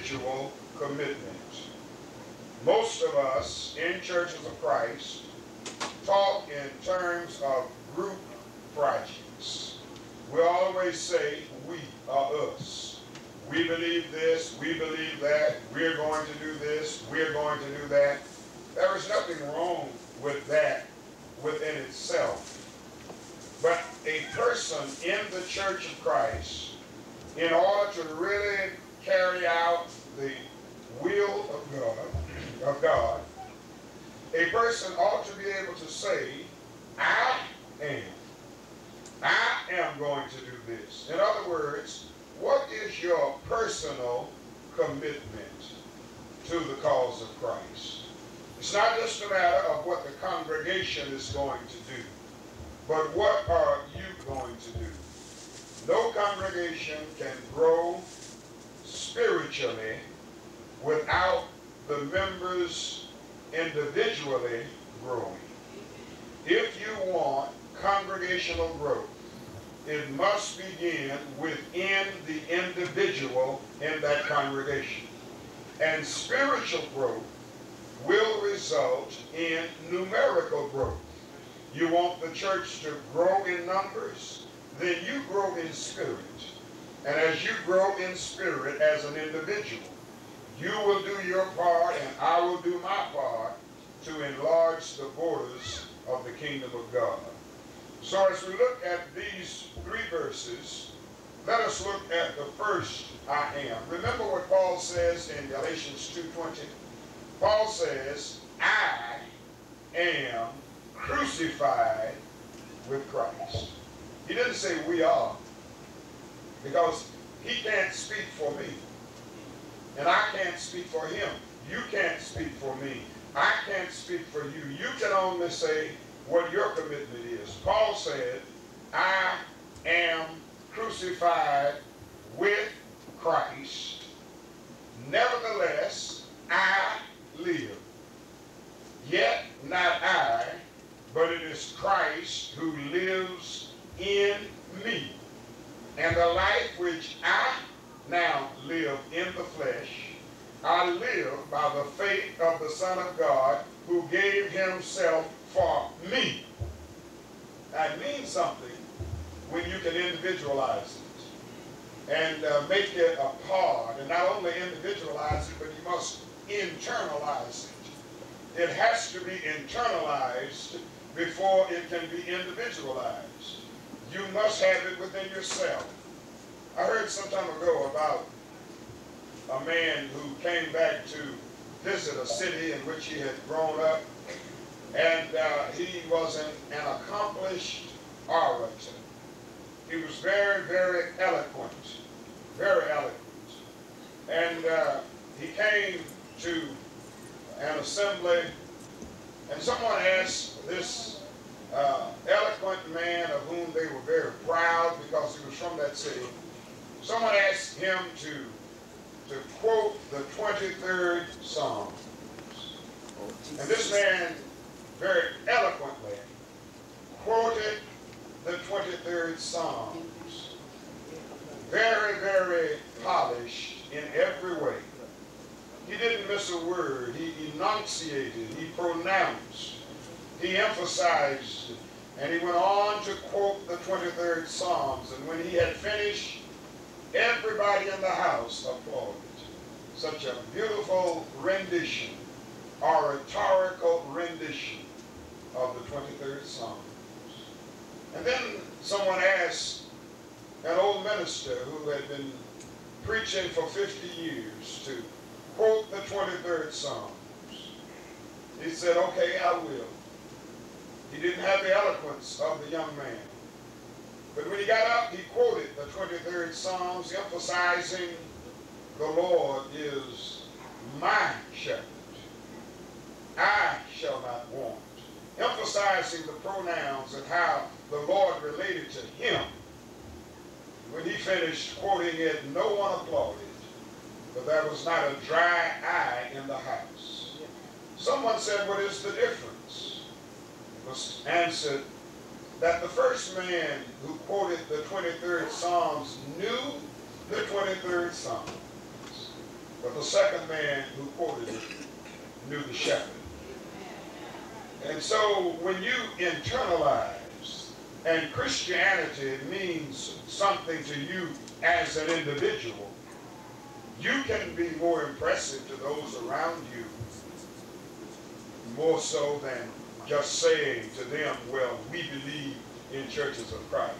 individual commitment. Most of us in churches of Christ talk in terms of group projects. We always say we are us. We believe this, we believe that, we're going to do this, we're going to do that. There is nothing wrong with that within itself. But a person in the Church of Christ, in order to really carry out the will of God, a person ought to be able to say, I am going to do this. In other words, what is your personal commitment to the cause of Christ? It's not just a matter of what the congregation is going to do, but what are you going to do? No congregation can grow spiritually without the members individually growing. If you want congregational growth, it must begin within the individual in that congregation. And spiritual growth will result in numerical growth. You want the church to grow in numbers, then you grow in spirit. And as you grow in spirit as an individual, you will do your part and I will do my part to enlarge the borders of the kingdom of God. So as we look at these three verses, let us look at the first I am. Remember what Paul says in Galatians 2:20? Paul says, I am crucified with Christ. He didn't say we are, because he can't speak for me. And I can't speak for him. You can't speak for me. I can't speak for you. You can only say what your commitment is. Paul said, I am crucified with Christ. Nevertheless, I live. Yet not I, but it is Christ who lives in me. And the life which I now live in the flesh, I live by the faith of the Son of God who gave himself for me. That means something when you can individualize it and make it a part, and not only individualize it, but you must internalize it. It has to be internalized before it can be individualized. You must have it within yourself. I heard some time ago about a man who came back to visit a city in which he had grown up, and he was an accomplished orator. He was very, very eloquent, very eloquent. And he came to an assembly, and someone asked this eloquent man, of whom they were very proud because he was from that city, someone asked him to quote the 23rd Psalm. And this man very eloquently quoted the 23rd Psalms. Very, very polished in every way. He didn't miss a word. He enunciated, he pronounced, he emphasized, and he went on to quote the 23rd Psalms. And when he had finished, everybody in the house applauded. Such a beautiful rendition, oratorical rendition of the 23rd Psalms. And then someone asked an old minister who had been preaching for 50 years to quote the 23rd Psalms. He said, okay, I will. He didn't have the eloquence of the young man. But when he got up, he quoted the 23rd Psalms, emphasizing the Lord is my shepherd. I shall not want. Emphasizing the pronouns and how the Lord related to him. When he finished quoting it, no one applauded, but there was not a dry eye in the house. Someone said, what is the difference? It was answered that the first man who quoted the 23rd Psalms knew the 23rd Psalms. But the second man who quoted it knew the shepherd. And so when you internalize, and Christianity means something to you as an individual, you can be more impressive to those around you, more so than just saying to them, well, we believe in churches of Christ.